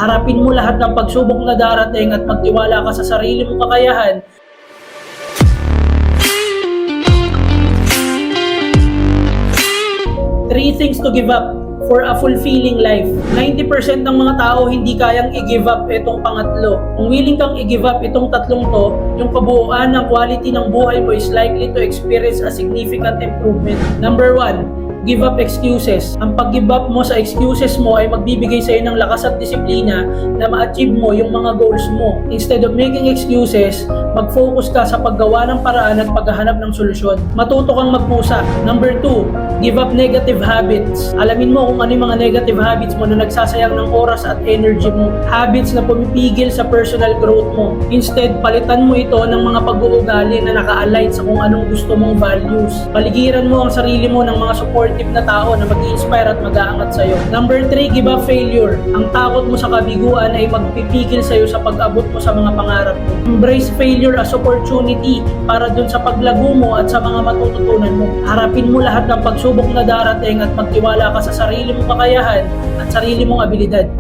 Harapin mo lahat ng pagsubok na darating at magtiwala ka sa sarili mong kakayahan. Three things to give up for a fulfilling life. 90% ng mga tao hindi kayang i-give up itong pangatlo. Kung willing kang i-give up itong tatlong to, yung kabuuan ng quality ng buhay mo is likely to experience a significant improvement. Number 1, give up excuses. Ang pag-give up mo sa excuses mo ay magbibigay sa'yo ng lakas at disiplina na ma-achieve mo yung mga goals mo. Instead of making excuses, mag-focus ka sa paggawa ng paraan at paghahanap ng solusyon. Matuto kang magpusa. Number 2, give up negative habits. Alamin mo kung ano yung mga negative habits mo na nagsasayang ng oras at energy mo. Habits na pumipigil sa personal growth mo. Instead, palitan mo ito ng mga pag-uugali na naka-align sa kung anong gusto mong values. Paligiran mo ang sarili mo ng mga supportive na tao na mag-i-inspire at mag-aangat sa'yo. Number 3, give up failure. Ang takot mo sa kabiguan ay magpipigil sa'yo sa pag-abot mo sa mga pangarap mo. Embrace failure as opportunity para dun sa paglago mo at sa mga matututunan mo. Harapin mo lahat ng pagsubok na darating at magtiwala ka sa sarili mong kakayahan at sarili mong abilidad.